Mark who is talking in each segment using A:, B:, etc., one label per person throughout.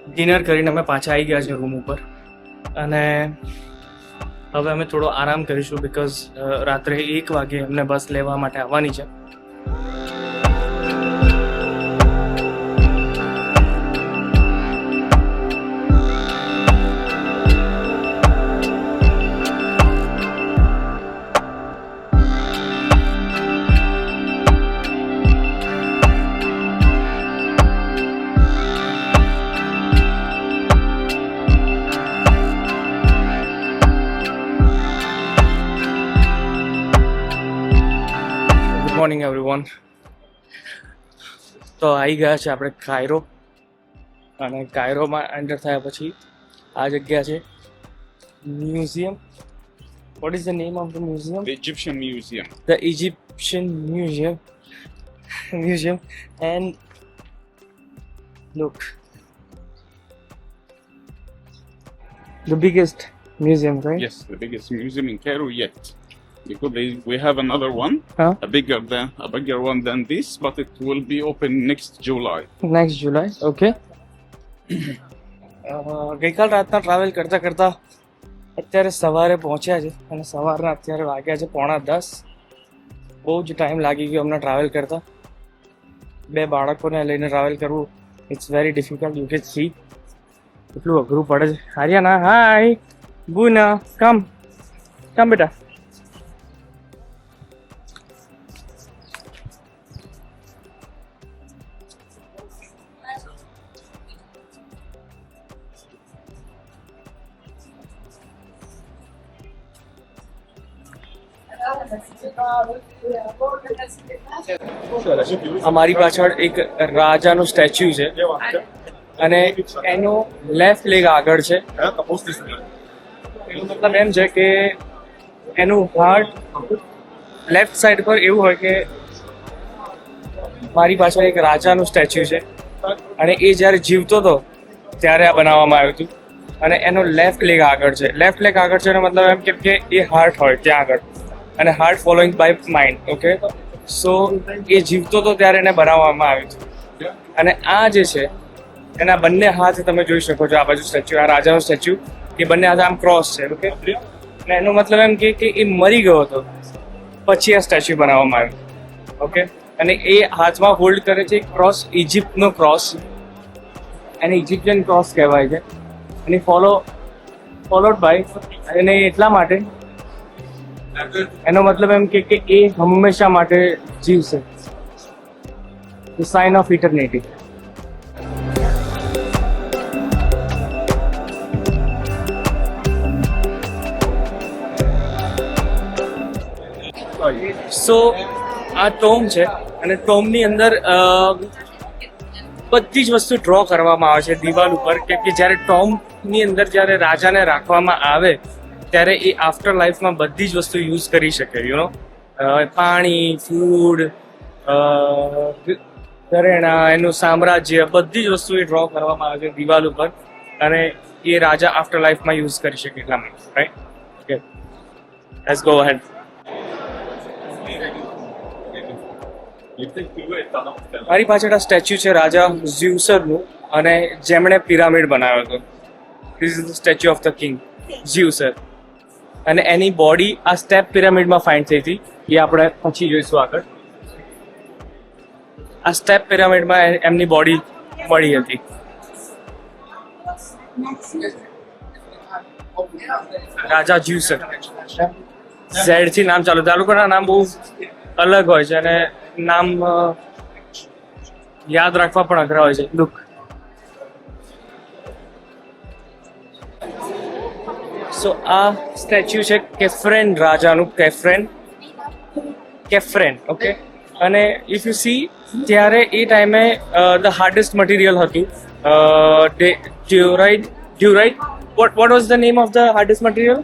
A: Dinner કરીને અમે પાછા આવી ગયા છે રૂમ ઉપર અને હવે અમે થોડો આરામ કરીશું બિકોઝ રાત્રે 1 વાગે અમને બસ લેવા માટે આવવાની છે. Morning everyone. તો આવી ગયા છે આપણે કાયરો અને કાયરોમાં એન્ટર થયા પછી આ જગ્યા છે museum. What is the name of the museum?
B: The Egyptian Museum.
A: The Egyptian Museum. And look, the biggest museum, right?
B: Yes, the biggest museum in Cairo yet. Because we have another one,
A: Huh?
B: a bigger one than this, but it will be open next July.
A: Next July, okay. ગઈકાલ રાતના travel કરતાં કરતાં અત્યારે સવારે પહોંચ્યા છે અને સવારના અત્યારે વાગ્યા છે 9:45. બહુ જ ટાઈમ લાગી ગયો અમને ટ્રાવેલ કરતાં. 2 બાળકોને લઈને ટ્રાવેલ કરવું it's very difficult. You can see એટલું અઘરું પડે છે. આર્યાના હાય ગુના કમ બેટા. અમારી પાછળ એક રાજાનું સ્ટેચ્યુ છે અને એનો લેફ્ટ લેગ આગળ છે. એનો મતલબ એમ છે કે એનું હાર્ટ લેફ્ટ સાઈડ પર એવું હોય કે મારી પાછળ એક રાજાનું સ્ટેચ્યુ છે અને એ જ્યારે જીવતો હતો ત્યારે આ બનાવવામાં આવ્યું હતું અને એનો લેફ્ટ લેગ આગળ છે. લેફ્ટ લેગ આગળ છે એનો મતલબ એમ કેમ કે એ હાર્ટ હોય ત્યાં આગળ અને heart following by mind. Okay, so એ જીવતો હતો ત્યારે એને બનાવવામાં આવ્યું હતું અને આ જે છે એના બંને હાથ તમે જોઈ શકો છો. આ બાજુ સ્ટેચ્યુ, આ રાજાનો સ્ટેચ્યુ, એ બંને હાથ આમ ક્રોસ છે. ઓકે, અને એનો મતલબ એમ કે એ મરી ગયો હતો પછી આ સ્ટેચ્યુ બનાવવામાં આવ્યું. ઓકે, અને એ હાથમાં હોલ્ડ કરે છે ક્રોસ, ઇજિપ્તનો ક્રોસ, એને ઇજિપ્શિયન ક્રોસ કહેવાય છે. અને ફોલોડ બાય, અને એટલા માટે એનો મતલબ એમ કે એ હંમેશા માટે જીવશે. The sign of eternity. So આ ટોમ છે અને ટોમની અંદર બધી જ વસ્તુ ડ્રો કરવામાં આવે છે દિવાલ ઉપર કે જ્યારે ટોમની અંદર જ્યારે રાજાને રાખવામાં આવે ત્યારે એ આફ્ટર લાઈફમાં બધી જ વસ્તુ યુઝ કરી શકે. પાણી, ફૂડ, ઘરેણાં, એનું સામ્રાજ્ય, બધી જ વસ્તુ એ ડ્રો કરવામાં આવે છે દિવાલ ઉપર અને એ રાજા આફ્ટર લાઈફમાં યુઝ કરી શકે એટલા માટે. Right? Okay, let's go ahead. મારી પાછળ આ સ્ટેચ્યુ છે રાજા ઝ્યુસરનું અને જેમણે પિરામિડ બનાવ્યો હતો. This is the statue of the king Djoser અને એની બોડી આ સ્ટેપ પિરામિડમાં ફાઇન્ડ થઈ હતી. એ આપણે પછી જોઈશું આગળ. આ સ્ટેપ પિરામિડમાં એમની બોડી મળી હતી. રાજા ઝ્યુસર, ઝેડ થી નામ ચાલુ. આ લોકોના નામ બહુ અલગ હોય છે અને નામ યાદ રાખવા પણ અઘરા હોય છે. લુક, સો આ સ્ટેચ્યુ છે કેફ્રેન રાજાનું. Chephren okay. અને ઇફ યુ સી ત્યારે એ ટાઈમે ધ હાર્ડેસ્ટ મટીરિયલ હતું diorite. What was the name of the hardest material?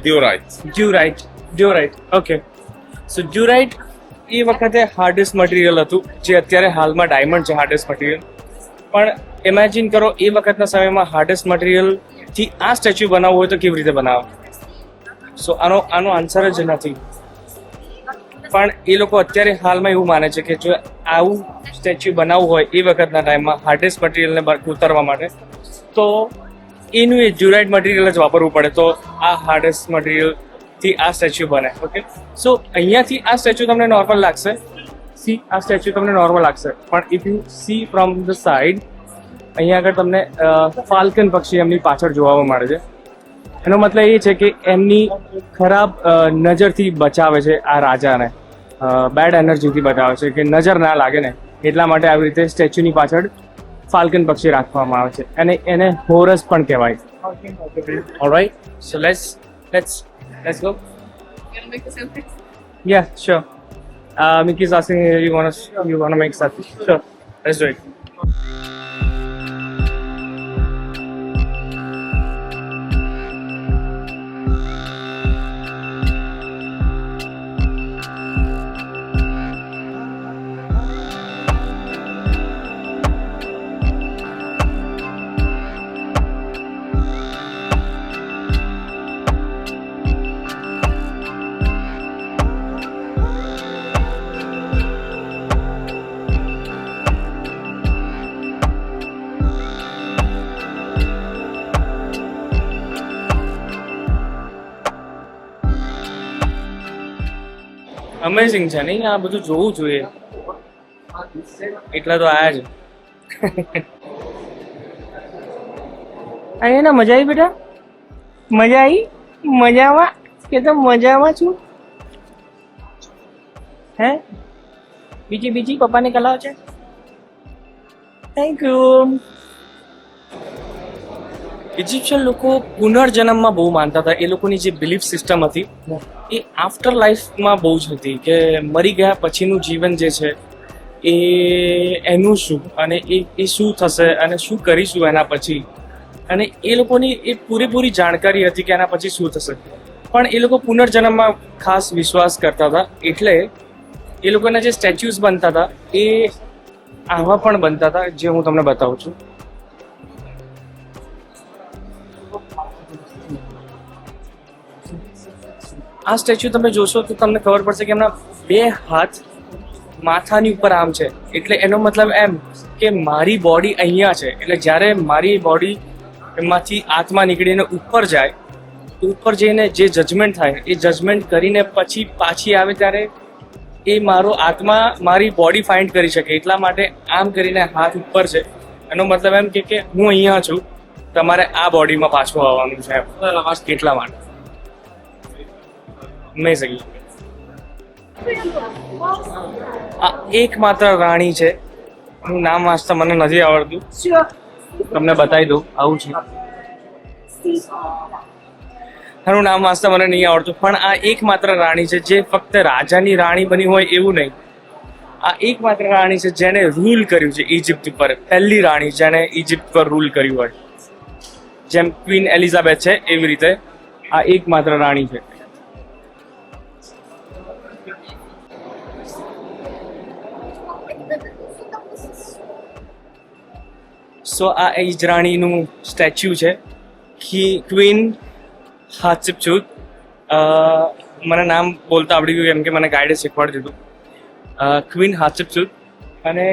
A: Diorite. Okay, so diorite એ વખતે હાર્ડેસ્ટ મટીરિયલ હતું જે અત્યારે હાલમાં ડાયમંડ છે હાર્ડેસ્ટ મટીરિયલ. પણ ઇમેજિન કરો એ વખતના સમયમાં હાર્ડેસ્ટ મટીરિયલથી આ સ્ટેચ્યુ બનાવવું હોય તો કેવી રીતે બનાવો? સો આનો આન્સર જ નથી. પણ એ લોકો અત્યારે હાલમાં એવું માને છે કે જો આવું સ્ટેચ્યુ બનાવવું હોય એ વખતના ટાઈમમાં હાર્ડેસ્ટ મટીરિયલને ઉતારવા માટે તો એનું એ જ્યુરાઇડ મટીરિયલ જ વાપરવું પડે, તો આ હાર્ડેસ્ટ મટીરિયલથી આ સ્ટેચ્યુ બને. ઓકે, સો અહીંયાથી આ સ્ટેચ્યુ તમને નોર્મલ લાગશે, આ સ્ટેચ્યુ તમને નોર્મલ લાગશે, પણ if you C from the side અહીંયા આગળ તમને ફાલ્કન પક્ષી એમની પાછળ જોવા મળે છે. એનો મતલબ એ છે કે એમની ખરાબ નજરથી બચાવે છે આ રાજાને, બેડ એનર્જીથી બચાવે છે કે નજર ના લાગે ને, એટલા માટે આવી રીતે સ્ટેચ્યુની પાછળ ફાલ્કન પક્ષી રાખવામાં આવે છે અને એને હોરસ પણ કહેવાય. Alright, so let's go. Yeah, sure. Mickey's asking you wanna make something. Sure, let's do it. Amazing છે નહીં? આ બધું જોવું જોઈએ, એટલા તો આયા છે. અહીંયા મજા આવી બેટા? મજા આવી? મજામાં કે તો મજામાં છું હે? બીજી પપ્પાને કલાવ છે. Thank you. ઇજિપ્શિયન લોકો પુનર્જન્મમાં બહુ માનતા હતા. એ લોકોની જે બિલીફ સિસ્ટમ હતી એ આફ્ટર લાઈફમાં બહુ જ હતી કે મરી ગયા પછીનું જીવન જે છે એ એનું શું અને એ શું થશે અને શું કરીશું એના પછી, અને એ લોકોની એ પૂરેપૂરી જાણકારી હતી કે એના પછી શું થશે. પણ એ લોકો પુનર્જન્મમાં ખાસ વિશ્વાસ કરતા હતા, એટલે એ લોકોના જે સ્ટેચ્યુઝ બનતા હતા એ આવા પણ બનતા હતા, જે હું તમને બતાવું છું. આ સ્ટેચ્યુ તમે જોશો તો તમને ખબર પડશે કે એમના 2 હાથ માથાની ઉપર આમ છે, એટલે એનો મતલબ એમ કે મારી બોડી અહીંયા છે, એટલે જ્યારે મારી બોડી એમાંથી આત્મા નીકળીને ઉપર જાય, ઉપર જઈને જે જજમેન્ટ થાય એ જજમેન્ટ કરીને પછી પાછી આવે ત્યારે એ મારો આત્મા મારી બોડી ફાઇન્ડ કરી શકે, એટલા માટે આમ કરીને હાથ ઉપર છે. એનો મતલબ એમ કે હું અહીંયા છું, તમારે આ બોડીમાં પાછું આવવાનું છે, એટલા માટે. Amazing. આ એકમાત્ર રાણી છે, હું નામ વાંચતા મને નથી આવડતું, તમને બતાવી દઉં. આવું છે, એનું નામ વાંચતા મને નહીં આવડતું, પણ આ એકમાત્ર રાણી છે જે ફક્ત રાજાની રાણી બની હોય એવું નહીં. આ એકમાત્ર રાણી છે જેને રૂલ કર્યું છે ઇજિપ્ત ઉપર, પહેલી રાણી જેને ઇજિપ્ત પર રૂલ કર્યું હોય. જેમ ક્વીન એલિઝાબેથ છે એવી રીતે આ એકમાત્ર રાણી છે. સો આ ઇજરાણીનું સ્ટેચ્યુ છે, ક્વીન હાત્શેપસુત. મને નામ બોલતા આવડી ગયું કેમ કે મને ગાઈડે શીખવાડી દીધું. ક્વીન હાત્શેપસુત. અને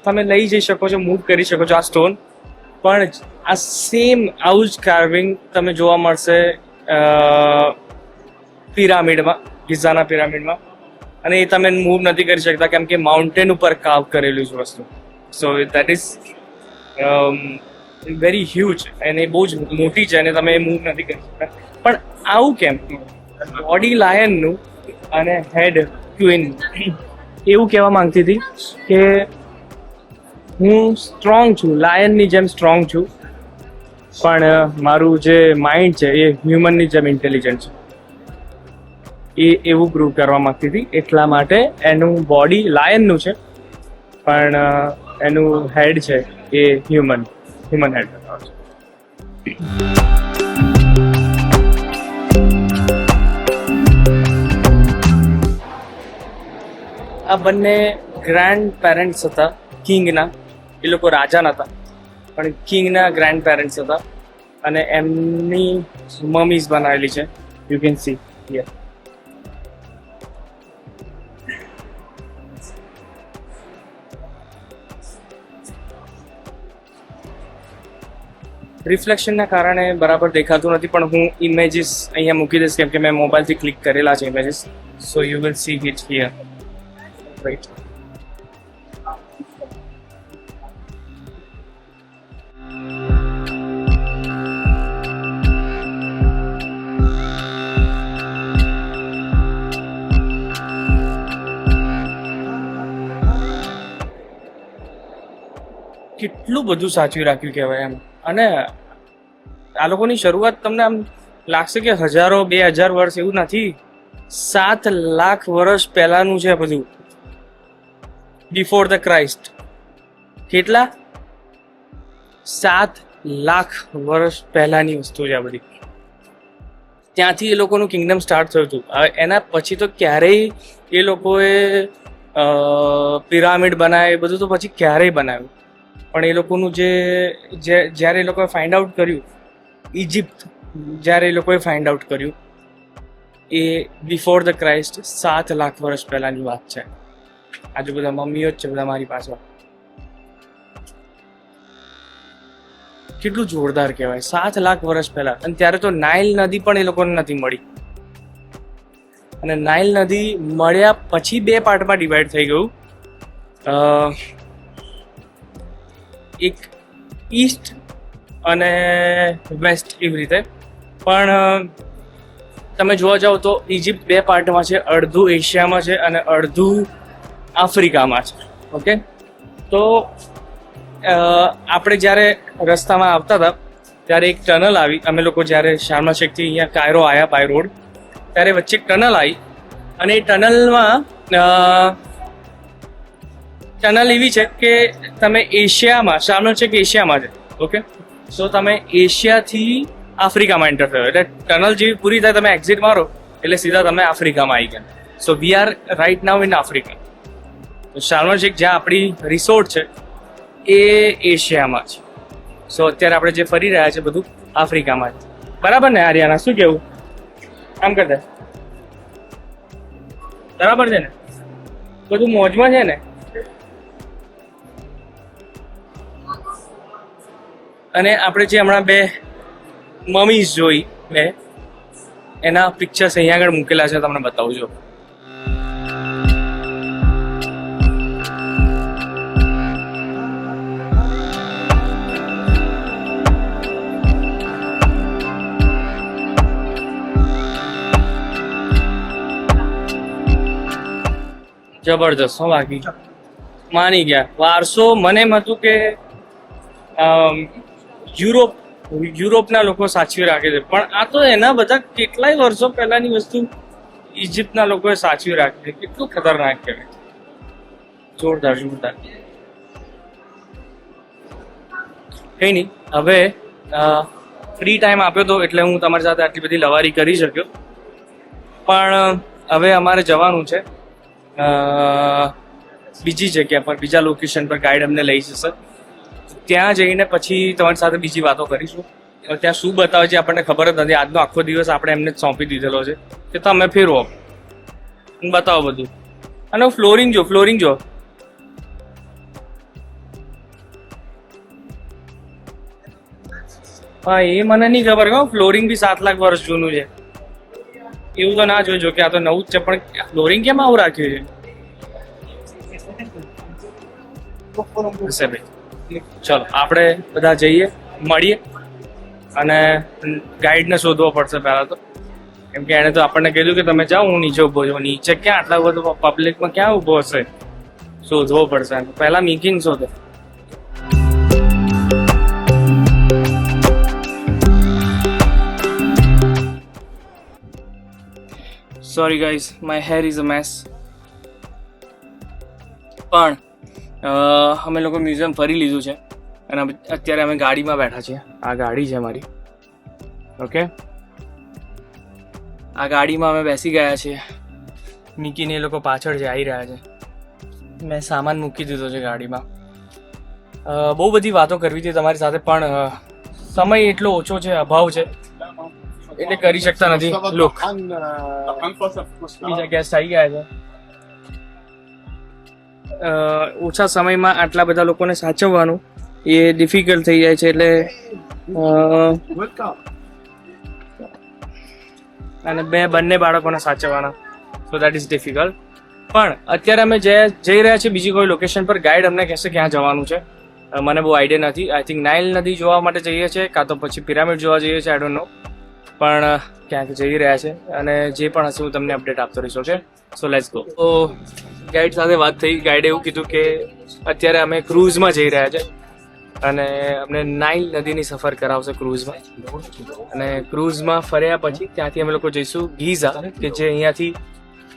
A: તમે લઈ જઈ શકો છો, મૂવ કરી શકો છો આ સ્ટોન, પણ આ સેમ આવું જ કાર્વિંગ તમે જોવા મળશે પિરામિડમાં, ગિઝાના પિરામિડમાં, અને એ તમે મૂવ નથી કરી શકતા કેમ કે માઉન્ટેન ઉપર કાવ કરેલું છે વસ્તુ. So that is very huge, અને બહુ જ મોટી છે અને તમે મૂવ નથી કરી શકતા. પણ આવું કેમ? બોડી લાયનનું અને હેડ ક્વીન એવું કહેવા માંગતી હતી કે હું સ્ટ્રોંગ છું, લાયનની જેમ સ્ટ્રોંગ છું, પણ મારું જે માઇન્ડ છે એ હ્યુમનની જેમ ઇન્ટેલિજન્ટ છે. એ એવું પ્રૂવ કરવા માંગતી હતી, એટલા માટે એનું બોડી લાયનનું છે પણ એનું હેડ છે એ હ્યુમન હેડ બતાવે છે. આ બંને ગ્રાન્ડ પેરેન્ટ્સ હતા કિંગના. એ લોકો રાજા નહોતા પણ કિંગના ગ્રાન્ડ પેરેન્ટ્સ હતા, અને એમની મમીઝ બનાવેલી છે. You can see here. રિફ્લેક્શનના કારણે બરાબર દેખાતું નથી, પણ હું ઇમેજીસ અહીંયા મૂકી દઈશ કેમ કે મેં મોબાઈલથી ક્લિક કરેલા છે images. So you will see it here. Right. કેટલું બધું સાચવી રાખ્યું કહેવાય એમ. અને આ લોકોની શરૂઆત તમને આમ લાગશે કે હજારો 2000 વર્ષ, એવું નથી. 7 લાખ વર્ષ પહેલાનું છે બધું. Before the Christ. કેટલા? 7 લાખ વર્ષ પહેલાની વસ્તુ છે આ બધી. ત્યાંથી એ લોકોનું કિંગડમ સ્ટાર્ટ થયું હતું. એના પછી તો ક્યારેય એ લોકોએ પિરામિડ બનાવે એ બધું તો પછી ક્યારેય બનાવ્યું. પણ એ લોકોનું જ્યારે એ લોકોએ ફાઇન્ડ આઉટ કર્યું, ઇજિપ્ત જ્યારે એ લોકોએ ફાઇન્ડ આઉટ કર્યું, એ બિફોર ધ ક્રાઇસ્ટ 7 લાખ વર્ષ પહેલાની વાત છે. આજુ બધા મમ્મીઓ જ છે બધા મારી પાસે. કેટલું જોરદાર કહેવાય. 7 લાખ વર્ષ પહેલા. અને ત્યારે તો નાઇલ નદી પણ એ લોકોને નથી મળી. અને નાઇલ નદી મળ્યા પછી 2 પાર્ટમાં ડિવાઈડ થઈ ગયું. એક ઈસ્ટ અને વેસ્ટ એવી રીતે. પણ તમે જોવા જાઓ તો ઇજિપ્ત 2 પાર્ટમાં છે. અડધું એશિયામાં છે અને અડધું આફ્રિકામાં છે. ઓકે. તો આપણે જ્યારે રસ્તામાં આવતા હતા ત્યારે એક ટનલ આવી. અમે લોકો જ્યારે શાર્મ અલ શેખથી અહીંયા કાયરો આવ્યા બાય રોડ, ત્યારે વચ્ચે એક ટનલ આવી. અને એ ટનલમાં ટનલ એવી છે કે તમે એશિયામાં, શાર્મ અલ શેખ એશિયામાં છે. ઓકે. સો તમે એશિયાથી આફ્રિકામાં એન્ટર થયો એટલે ટનલ જેવી પૂરી થાય તમે એક્ઝિટ મારો એટલે સીધા તમે આફ્રિકામાં આવી ગયા. So we are right now in Africa. તો શાર્મ અલ શેખ જ્યાં આપણી રિસોર્ટ છે એ એશિયામાં છે. સો અત્યારે આપણે જે ફરી રહ્યા છે બધું આફ્રિકામાં છે. બરાબર ને આર્યાના? શું કેવું? આમ કરતા બરાબર છે ને? બધું મોજમાં છે ને? અને આપણે જે હમણાં 2 મમીઝ જોઈ, 2 એના પિક્ચર્સ અહીંયા આગળ મૂકેલા છે, તમને બતાવું છું. જબરદસ્ત. હો, બાકી માની ગયા. વારસો મને એમ હતું કે યુરોપના લોકો સાચવી રાખે છે, પણ આ તો એના બધા કેટલાય વર્ષો પહેલાની વસ્તુ ઇજિપ્તના લોકોએ સાચવી રાખી છે. કેટલું ખતરનાક કહેવાય. જોરદાર જોરદાર. કઈ નહીં, હવે ફ્રી ટાઈમ આપ્યો હતો એટલે હું તમારી સાથે આટલી બધી લવારી કરી શક્યો. પણ હવે અમારે જવાનું છે બીજી જગ્યા પર, બીજા લોકેશન પર. ગાઈડ અમને લઈ જશે. ત્યાં જઈને પછી તમારી સાથે બીજી વાતો કરીશું. ત્યાં શું બતાવે છે આપણને ખબર જ નથી. આજનો આખો દિવસ આપણે એમને જ સોંપી દીધેલો છે કે તમે ફેરવો, બતાવો બધું. અને ફ્લોરિંગ જો, ફ્લોરિંગ જો. હા, એ મને નહીં ખબર કે ફ્લોરિંગ બી 7 લાખ વર્ષ જૂનું છે. એવું તો ના જોઈજો કે આ તો નવું જ છે, પણ ફ્લોરિંગ કેમ આવું રાખ્યું છે? ચલો આપણે બધા જઈએ, મળીએ. અને ગાઈડને શોધવો પડશે પહેલાં તો, કેમ કે એણે તો આપણને કીધું કે તમે જાઓ, હું નીચે ઊભો છું. નીચે ક્યાં? આટલા બધું પબ્લિકમાં ક્યાં ઊભો હશે? શોધવો પડશે. પહેલાં મીકિંગ શોધે. Sorry guys, my hair is a mess. પણ અમે લોકો મ્યુઝિયમ ફરી લીધું છે અને અત્યારે અમે ગાડીમાં બેઠા છીએ. આ ગાડી છે મારી. ઓકે. આ ગાડીમાં અમે બેસી ગયા છીએ. મિકીને એ લોકો પાછળ છે, આવી રહ્યા છે. મેં સામાન મૂકી દીધો છે ગાડીમાં. બહુ બધી વાતો કરવી હતી તમારી સાથે, પણ સમય એટલો ઓછો છે, અભાવ છે, એટલે કરી શકતા નથી. લુક, બીજા ગેસ્ટ આવી ગયા છે. ઓછા સમયમાં આટલા બધા લોકોને સાચવવાનું એ ડિફિકલ્ટ થઈ જાય છે. એટલે અને બંને બાળકોને સાચવવાના, સો દેટ ઇઝ ડિફિકલ્ટ. પણ અત્યારે અમે જઈ રહ્યા છીએ બીજી કોઈ લોકેશન પર. ગાઈડ અમને કહેશે ક્યાં જવાનું છે, મને બહુ આઈડિયા નથી. આઈ થિંક નાઇલ નદી જોવા માટે જઈએ છીએ, કાં તો પછી પિરામિડ જોવા જઈએ છીએ, આઈ ડોન્ટ નો. પણ ક્યાંક જઈ રહ્યા છે અને જે પણ હશે હું તમને અપડેટ આપતો રહીશ. Okay, so let's go. તો ગાઈડ સાથે વાત થઈ. ગાઈડે એવું કીધું કે અત્યારે અમે ક્રૂઝમાં જઈ રહ્યા છે અને અમને નાઇલ નદીની સફર કરાવશે ક્રૂઝમાં. અને ક્રૂઝમાં ફર્યા પછી ત્યાંથી અમે લોકો જઈશું ગીઝા, કે જે અહીંયાથી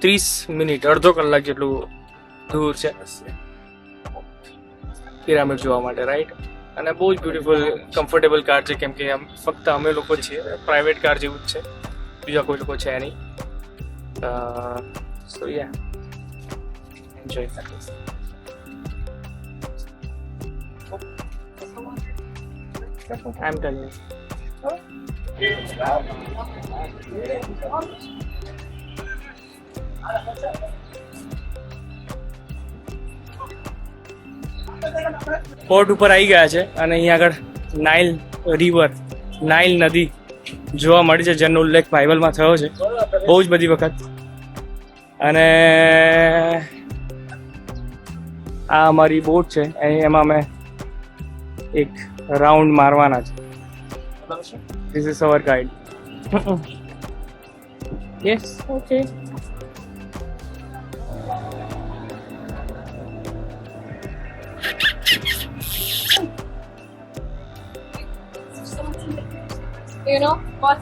A: 30 મિનિટ, અડધો કલાક જેટલું દૂર છે પિરામિડ જોવા માટે, રાઈટ. અને બહુ જ બ્યુટીફુલ કમ્ફર્ટેબલ કાર છે, કેમ કે ફક્ત અમે લોકો છીએ, પ્રાઇવેટ કાર જેવું જ છે, બીજા કોઈ લોકો છે નહીં. So yeah, enjoy. I'm telling you. Port ઉપર આવી ગયા છે અને અહીંયા આગળ નાઇલ રિવર, નાઇલ નદી જોવા મળી છે, જેનો ઉલ્લેખ બાઇબલમાં થયો છે બહુ જ બધી વખત. અને આ અમારી બોટ છે, એમાં અમે એક રાઉન્ડ મારવાના છે. This is our guide. Yes, okay.
C: You know what?